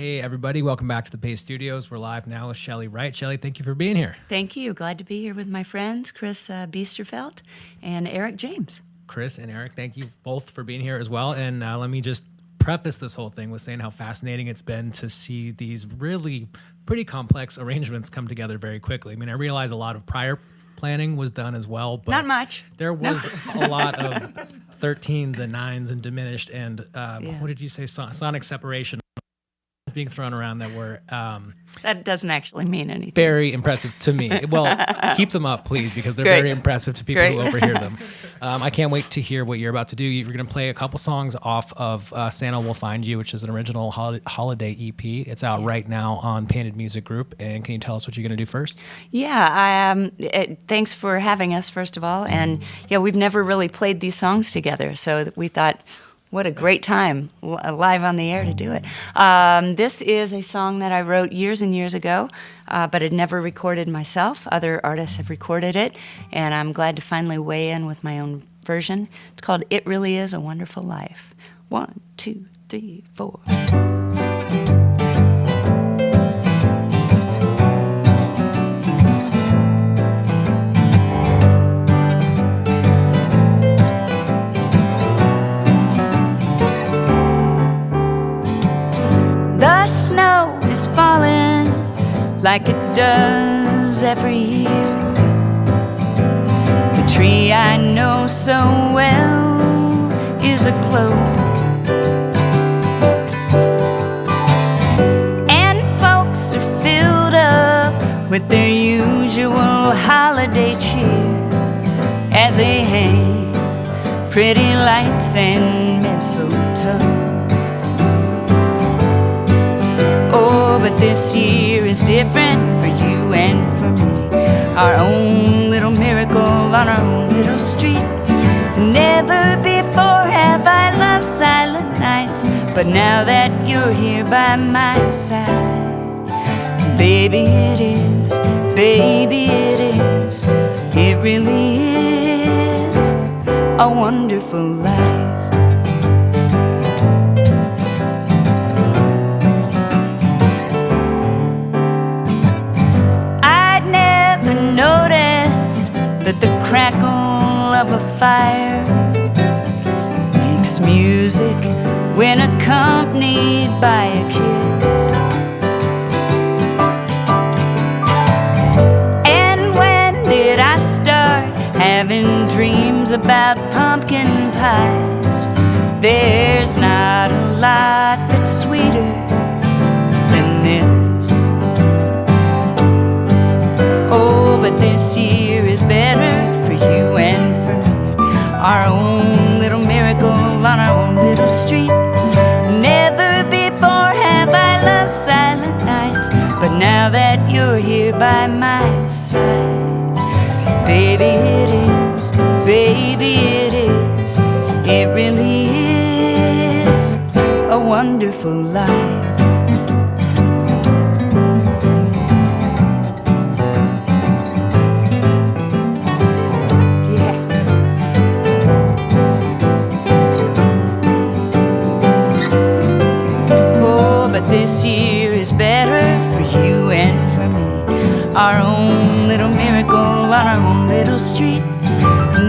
Hey, everybody. Welcome back to the Pace Studios. We're live now with Shelly Wright. Shelly, thank you for being here. Thank you. Glad to be here with my friends, Chris Biesterfeld and Eric James. Chris and Eric, thank you both for being here as well. And let me just preface this whole thing with saying how fascinating it's been to see these really pretty complex arrangements come together very quickly. I mean, I realize a lot of prior planning was done as well, but not much. There was a lot of 13s and 9s and diminished and what did you say? Sonic separation being thrown around that were that doesn't actually mean anything. Very impressive to me. Well, keep them up, please, because they're very impressive to people who overhear them. I can't wait to hear what you're about to do. You're going to play a couple songs off of Santa Will Find You, which is an original holiday EP. It's out right now on Painted Music Group. And can you tell us what you're going to do first? Yeah, thanks for having us, first of all. And yeah, we've never really played these songs together, so we thought, what a great time, live on the air to do it. This is a song that I wrote years and years ago, but had never recorded myself. Other artists have recorded it, and I'm glad to finally weigh in with my own version. It's called It Really Is a Wonderful Life. 1, 2, 3, 4. The snow is falling like it does every year. The tree I know so well is aglow, and folks are filled up with their usual holiday cheer as they hang pretty lights and mistletoe. Oh, but this year is different for you and for me. Our own little miracle on our own little street. Never before have I loved silent nights, but now that you're here by my side, baby it is, baby it is, it really is a wonderful life. Noticed that the crackle of a fire makes music when accompanied by a kiss. And when did I start having dreams about pumpkin pies? There's not a lot that's sweeter than this. Oh, but this year is better for you and for me. Our own little miracle on our own little street. Never before have I loved silent nights, but now that you're here by my side, baby it is, baby it is, it really is a wonderful life. This year is better for you and for me. Our own little miracle on our own little street.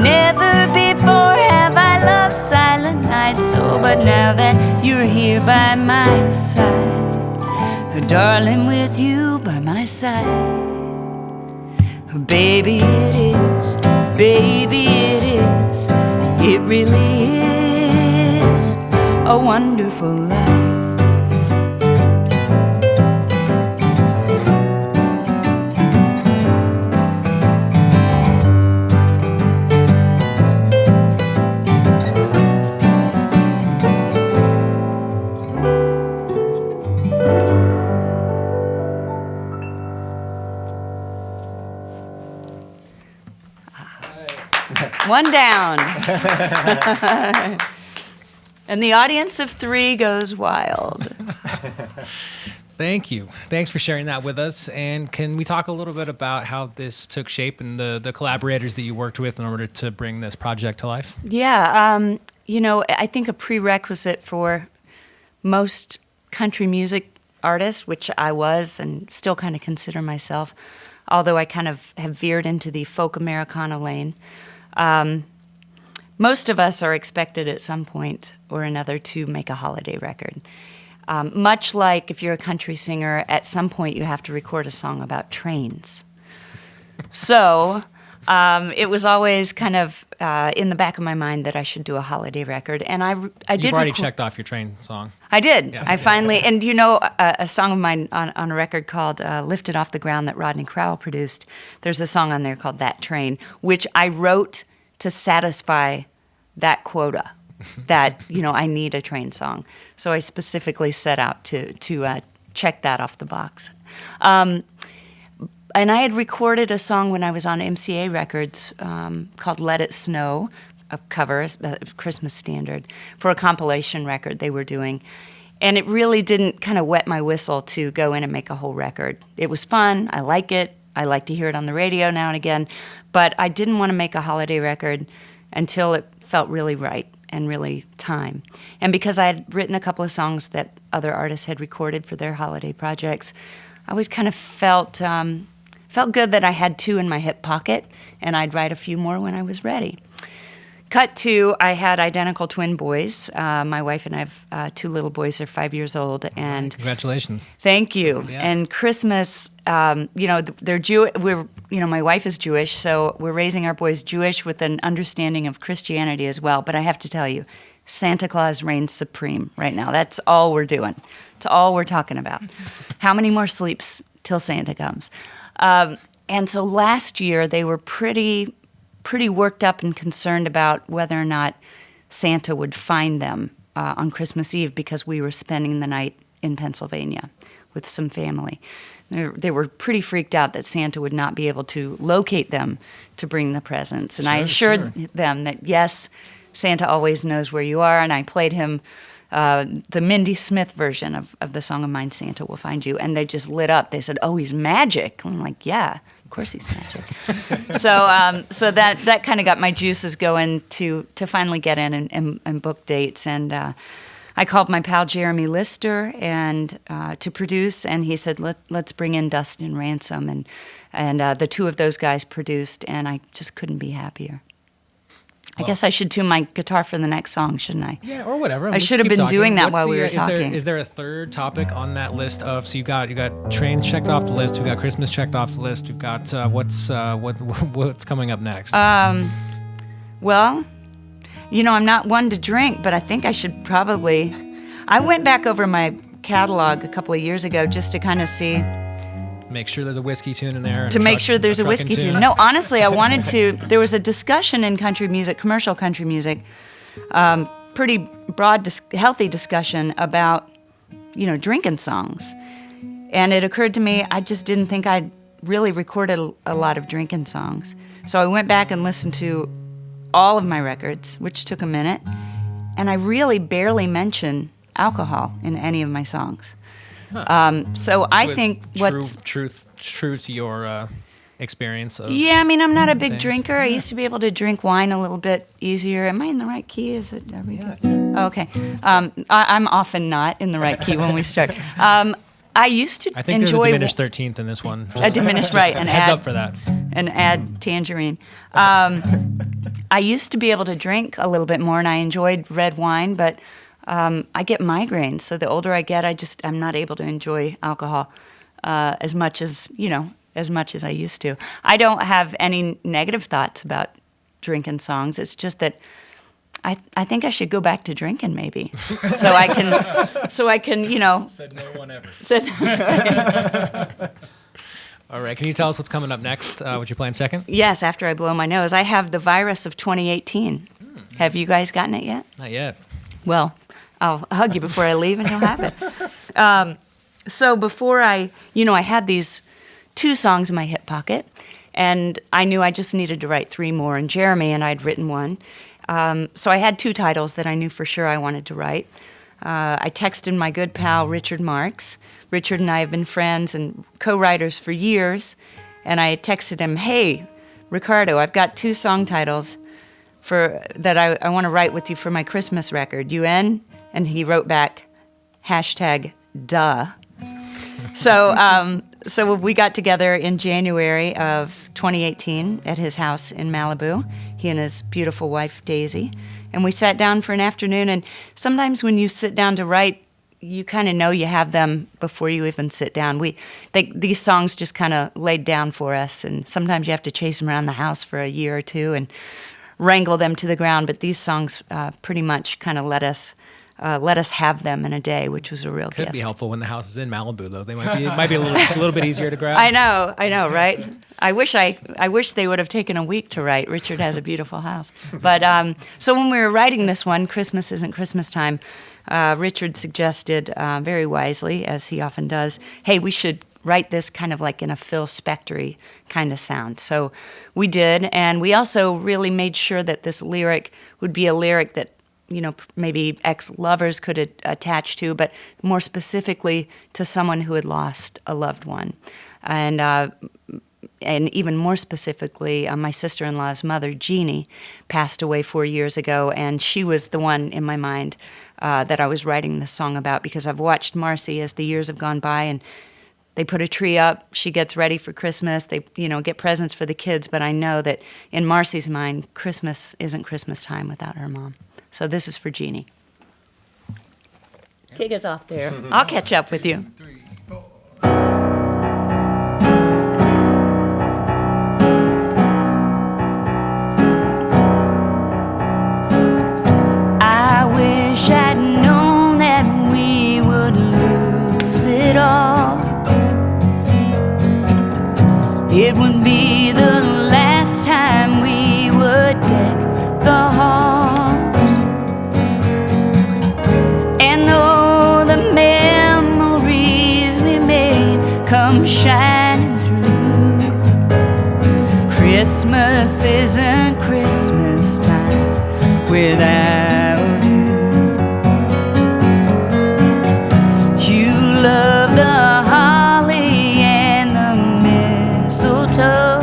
Never before have I loved silent nights, oh, but now that you're here by my side, darling, with you by my side, baby it is, baby it is, it really is a wonderful life. One down. And the audience of 3 goes wild. Thank you. Thanks for sharing that with us. And can we talk a little bit about how this took shape and the collaborators that you worked with in order to bring this project to life? Yeah. I think a prerequisite for most country music artist, which I was and still kind of consider myself, although I kind of have veered into the folk Americana lane. Most of us are expected at some point or another to make a holiday record. Much like if you're a country singer, at some point you have to record a song about trains. So it was always kind of in the back of my mind that I should do a holiday record, and I did. You've already checked off your train song. I did. Yeah. I finally, and you know, a song of mine on a record called "Lifted Off the Ground" that Rodney Crowell produced. There's a song on there called "That Train," which I wrote to satisfy that quota. That, you know, I need a train song. So I specifically set out to check that off the box. And I had recorded a song when I was on MCA Records called Let It Snow, a cover, a Christmas standard, for a compilation record they were doing. And it really didn't kind of wet my whistle to go in and make a whole record. It was fun. I like it. I like to hear it on the radio now and again. But I didn't want to make a holiday record until it felt really right and really time. And because I had written a couple of songs that other artists had recorded for their holiday projects, I always kind of felt good that I had two in my hip pocket, and I'd write a few more when I was ready. Cut to, I had identical twin boys. My wife and I have two little boys. They're 5 years old. And congratulations. Thank you. Yeah. And Christmas, you know, they're Jewish. My wife is Jewish, so we're raising our boys Jewish with an understanding of Christianity as well. But I have to tell you, Santa Claus reigns supreme right now. That's all we're doing. It's all we're talking about. How many more sleeps till Santa comes? And so last year they were pretty worked up and concerned about whether or not Santa would find them on Christmas Eve because we were spending the night in Pennsylvania with some family. They were pretty freaked out that Santa would not be able to locate them to bring the presents. And I assured them that, yes, Santa always knows where you are, and I played him the Mindy Smith version of the Song of Mine, Santa Will Find You, and they just lit up. They said, "Oh, he's magic." I'm like, "Yeah, of course he's magic." so that kind of got my juices going to finally get in and book dates. And I called my pal Jeremy Lister and to produce, and he said, let's bring in Dustin Ransom. And the two of those guys produced, and I just couldn't be happier. I guess I should tune my guitar for the next song, shouldn't I? Yeah, or whatever. I should have been doing that while we were talking. Is there a third topic on that list of? So you got trains checked off the list. We've got Christmas checked off the list. We've got what's coming up next? Well, you know, I'm not one to drink, but I think I should probably. I went back over my catalog a couple of years ago just to kind of see. Make sure there's a whiskey tune in there. To make sure there's a whiskey tune. No, honestly, I wanted to. There was a discussion in country music, commercial country music, pretty broad, healthy discussion about, you know, drinking songs. And it occurred to me, I just didn't think I'd really recorded a lot of drinking songs. So I went back and listened to all of my records, which took a minute, and I really barely mention alcohol in any of my songs. So I think what's true to your experience of. Yeah, I mean, I'm not a big drinker. I used to be able to drink wine a little bit easier. Am I in the right key? Is it? Oh, okay. I'm often not in the right key when we start. I used to. I think enjoy there's a diminished 13th in this one. A diminished, right? And heads up for that. And add tangerine. I used to be able to drink a little bit more, and I enjoyed red wine, but. I get migraines, so the older I get, I'm not able to enjoy alcohol as much as I used to. I don't have any negative thoughts about drinking songs. It's just that I think I should go back to drinking maybe, so I can you know. Said no one ever. All right, can you tell us what's coming up next? What you're playing second? Yes, after I blow my nose, I have The Virus of 2018. Have you guys gotten it yet? Not yet. Well, I'll hug you before I leave and you'll have it. So before I had these two songs in my hip pocket, and I knew I just needed to write three more, and Jeremy and I'd written one. So I had two titles that I knew for sure I wanted to write. I texted my good pal Richard Marks. Richard and I have been friends and co-writers for years, and I texted him, "Hey, Ricardo, I've got two song titles that I want to write with you for my Christmas record. You in?" And he wrote back, #duh. So we got together in January of 2018 at his house in Malibu, he and his beautiful wife, Daisy. And we sat down for an afternoon. And sometimes when you sit down to write, you kind of know you have them before you even sit down. These songs just kind of laid down for us. And sometimes you have to chase them around the house for a year or two and wrangle them to the ground. But these songs pretty much kind of let us have them in a day, which was a real gift. Could be helpful when the house is in Malibu, though. It might be a little bit easier to grab. I know, right? I wish they would have taken a week to write. Richard has a beautiful house. But so when we were writing this one, Christmas Isn't Christmas Time, Richard suggested very wisely, as he often does, hey, we should write this kind of like in a Phil Spector-y kind of sound. So we did, and we also really made sure that this lyric would be a lyric that maybe ex-lovers could attach to, but more specifically to someone who had lost a loved one. And even more specifically, my sister-in-law's mother, Jeannie, passed away 4 years ago, and she was the one in my mind that I was writing this song about, because I've watched Marcy as the years have gone by, and they put a tree up, she gets ready for Christmas, they get presents for the kids, but I know that in Marcy's mind, Christmas isn't Christmas time without her mom. So this is for Jeannie. Kick us off there. I'll catch up with you. 2, 3, 4. I wish I'd known that we would lose it all. It would be the last time we would deck the hall. Come shining through. Christmas isn't Christmas time without you. You love the holly and the mistletoe,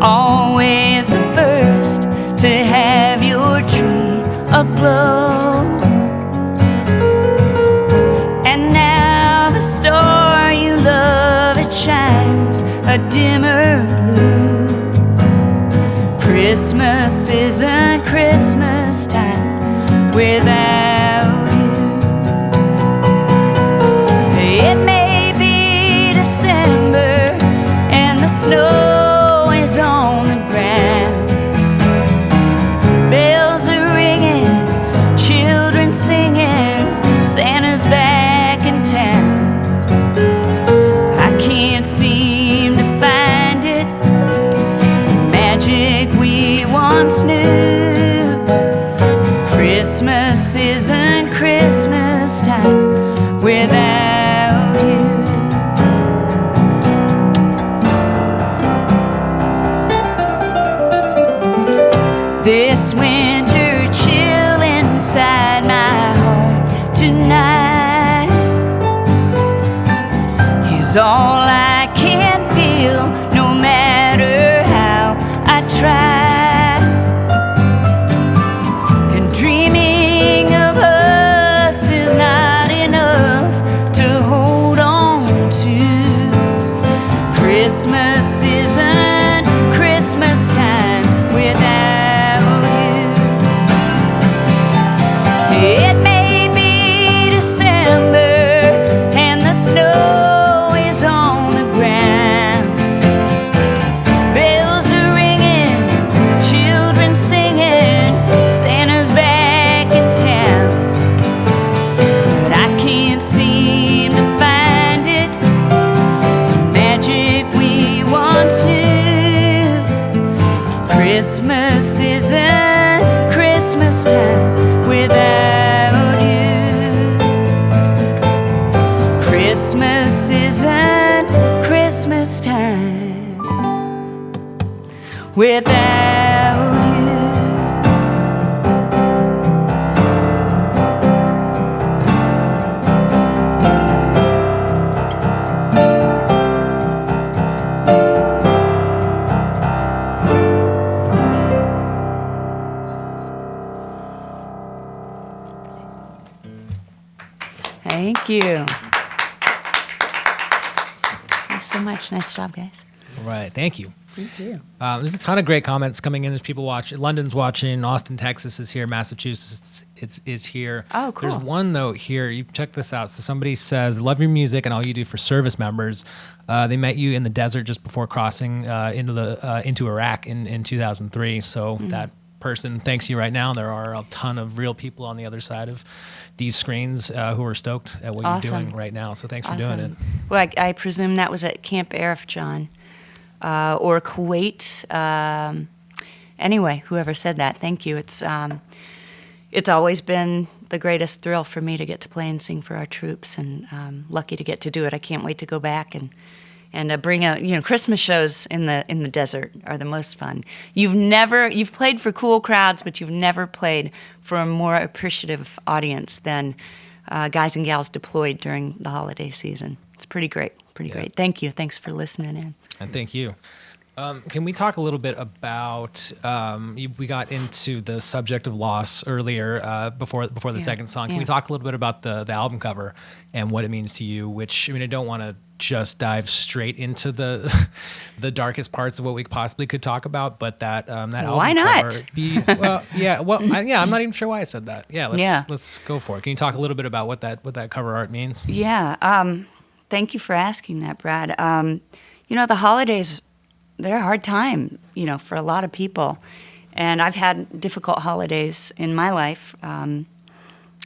always the first to have your tree aglow. The star you love, it shines a dimmer blue. Christmas isn't Christmas time without you. It may be December and the snow is on the ground. Bells are ringing, children singing, Santa's back in town. Can't seem to find it, magic we once knew. Christmas isn't Christmas time without you. This winter chill inside my heart tonight is all I can feel, no matter how I try. And dreaming of us is not enough to hold on to. Christmas isn't Christmas time without you. It may be December and the snow Christmas isn't Christmas time without you. Christmas isn't Christmas time without you. Thank you. Thanks so much. Nice job, guys. All right. Thank you. Thank you. There's a ton of great comments coming in. There's people watching. London's watching. Austin, Texas is here. Massachusetts is here. Oh, cool. There's one note here. You check this out. So somebody says, "Love your music and all you do for service members." They met you in the desert just before crossing into Iraq in 2003. So that person thanks you right now. There are a ton of real people on the other side of these screens who are stoked at what you're doing right now. So thanks for doing it. Well, I presume that was at Camp Arif, John. Or Kuwait. Anyway, whoever said that, thank you. It's always been the greatest thrill for me to get to play and sing for our troops, and lucky to get to do it. I can't wait to go back and bring Christmas shows in the desert are the most fun. You've played for cool crowds, but you've never played for a more appreciative audience than guys and gals deployed during the holiday season. It's pretty great. Great. Thank you. Thanks for listening in. And thank you. Can we talk a little bit about, we got into the subject of loss earlier before the second song. Can we talk a little bit about the album cover and what it means to you, which, I mean, I don't want to just dive straight into the darkest parts of what we possibly could talk about, but that album why not? cover. I'm not even sure why I said that. Let's go for it. Can you talk a little bit about what that cover art means? Yeah. Thank you for asking that, Brad. The holidays, they're a hard time, for a lot of people. And I've had difficult holidays in my life. And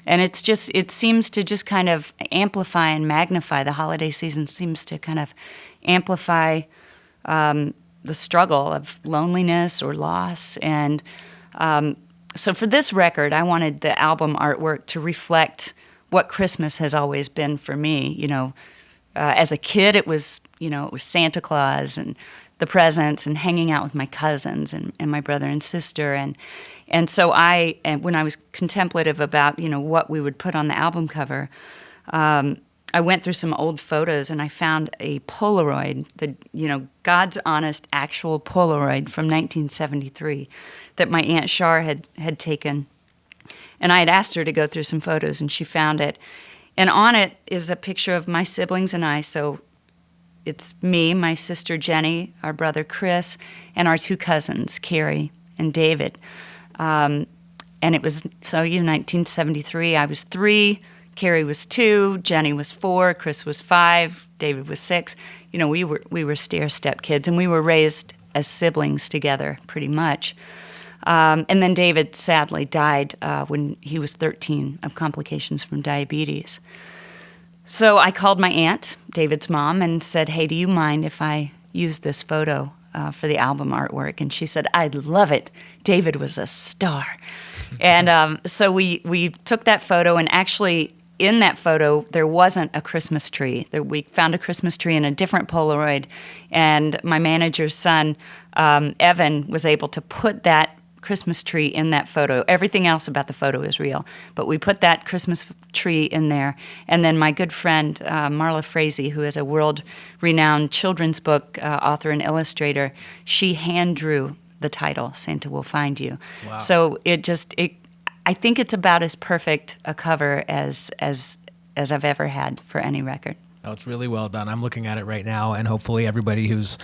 it seems to just kind of amplify and magnify. The holiday season seems to kind of amplify the struggle of loneliness or loss. And so for this record, I wanted the album artwork to reflect what Christmas has always been for me. As a kid, it was Santa Claus and the presents and hanging out with my cousins and my brother and sister. And so when I was contemplative about, what we would put on the album cover, I went through some old photos and I found a Polaroid, God's honest actual Polaroid from 1973 that my Aunt Char had taken. And I had asked her to go through some photos and she found it. And on it is a picture of my siblings and I. So it's me, my sister Jenny, our brother Chris, and our two cousins, Carrie and David. And it was, 1973, I was 3, Carrie was 2, Jenny was 4, Chris was 5, David was 6. We were stair-step kids, and we were raised as siblings together, pretty much. And then David sadly died when he was 13 of complications from diabetes. So I called my aunt, David's mom, and said, "Hey, do you mind if I use this photo for the album artwork?" And she said, "I'd love it. David was a star." And so we took that photo, and actually in that photo there wasn't a Christmas tree. We found a Christmas tree in a different Polaroid, and my manager's son, Evan, was able to put that Christmas tree in that photo. Everything else about the photo is real, but we put that Christmas tree in there. And then my good friend Marla Frazee, who is a world-renowned children's book author and illustrator, she hand drew the title "Santa Will Find You." Wow. So I think it's about as perfect a cover as I've ever had for any record. Oh, it's really well done. I'm looking at it right now, and hopefully everybody who's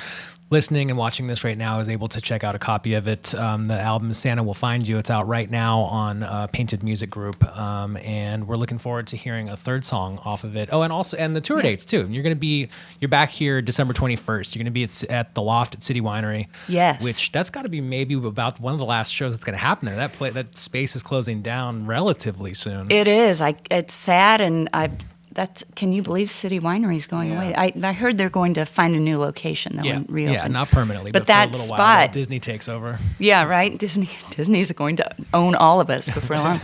listening and watching this right now is able to check out a copy of it. The album Santa Will Find You. It's out right now on Painted Music Group, and we're looking forward to hearing a third song off of it. Oh, and the tour dates too. You're back here December 21st. You're going to be at the Loft at City Winery. Yes, which that's got to be maybe about one of the last shows that's going to happen there. That space is closing down relatively soon. It is. It's sad, and can you believe City Winery is going away? I heard they're going to find a new location that would reopen. Yeah, not permanently, but that for a little spot, while Disney takes over. Yeah, right. Disney's going to own all of us before long.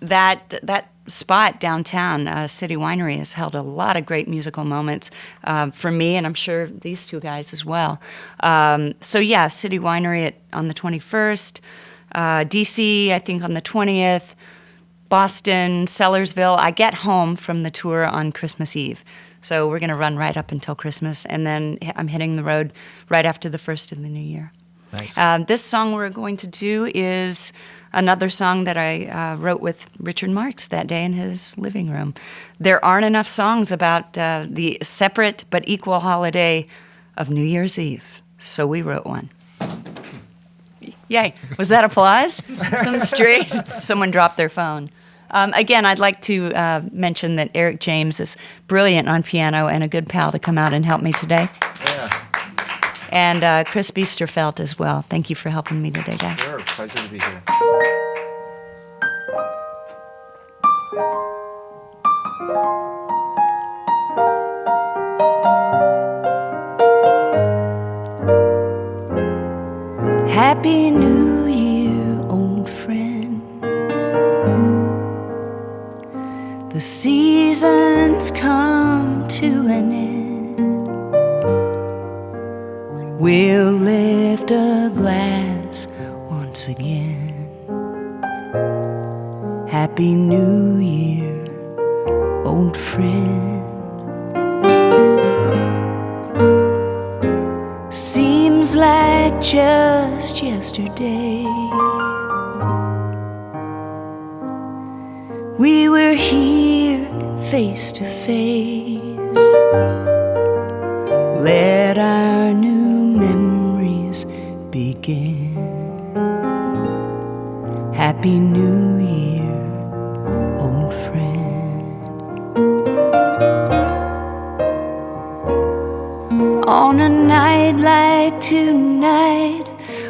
That spot downtown, City Winery, has held a lot of great musical moments for me, and I'm sure these two guys as well. City Winery on the 21st, DC, I think on the 20th. Boston, Sellersville. I get home from the tour on Christmas Eve. So we're going to run right up until Christmas, and then I'm hitting the road right after the first of the new year. Nice. This song we're going to do is another song that I wrote with Richard Marx that day in his living room. There aren't enough songs about the separate but equal holiday of New Year's Eve, so we wrote one. Yay. Was that applause? Someone dropped their phone. Again, I'd like to mention that Eric James is brilliant on piano and a good pal to come out and help me today. Yeah. And Chris Biesterfeld as well. Thank you for helping me today, guys. Sure, pleasure to be here. Happy New Year, old friend. The season's come to an end. We'll lift a glass once again. Happy New Year, old friend. Seems like just yesterday we were here face to face. Let our new memories begin. Happy New Year, old friend. On a night like tonight,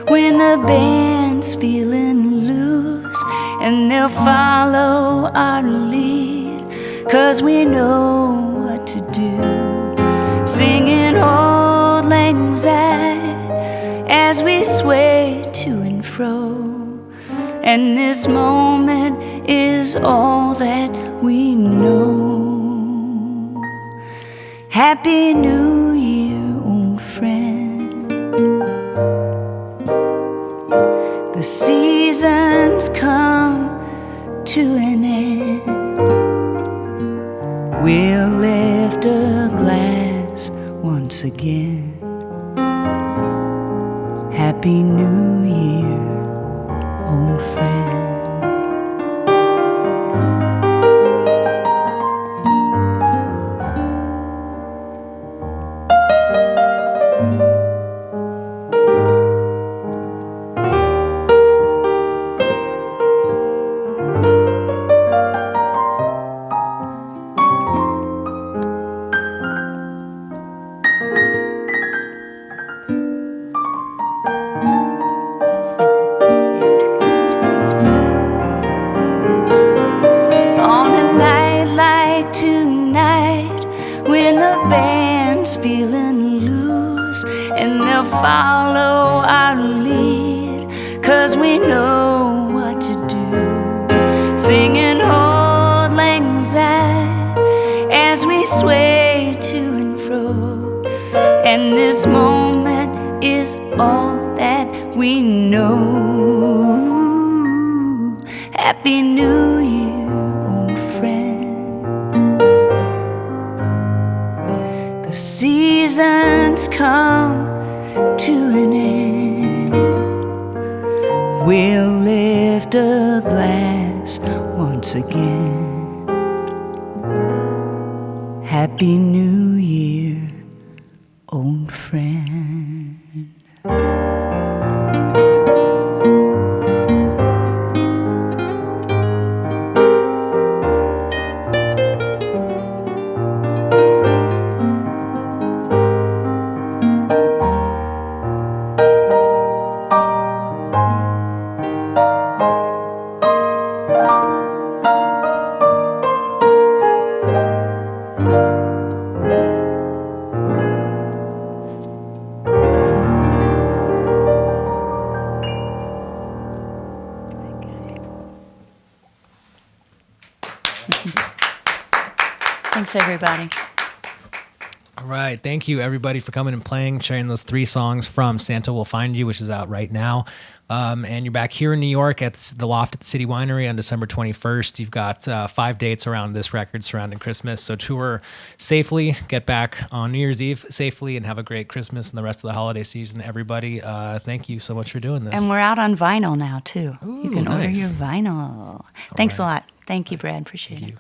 when the band's feeling loose, and they'll follow our lead, 'cause we know what to do. Singing Auld Lang Syne as we sway to and fro, and this moment is all that we know. Happy New Year, old friend. The season's come to an end. We'll lift a glass once again. Happy New Year, old friend. Feeling loose, and they'll follow our lead, 'cause we know what to do. Singing Auld Lang Syne as we sway to and fro, and this moment is all that we know. Happy New Year, old friend. The season's come to an end. We'll lift a glass once again. Happy New Year, old friend. Thanks, everybody. All right. Thank you, everybody, for coming and playing, sharing those 3 songs from Santa Will Find You, which is out right now. And you're back here in New York at the Loft at the City Winery on December 21st. You've got 5 dates around this record surrounding Christmas. So tour safely, get back on New Year's Eve safely, and have a great Christmas and the rest of the holiday season, everybody. Thank you so much for doing this. And we're out on vinyl now, too. Ooh, you can order nice. your vinyl. Thanks a lot. Thank you, Brad. Appreciate it.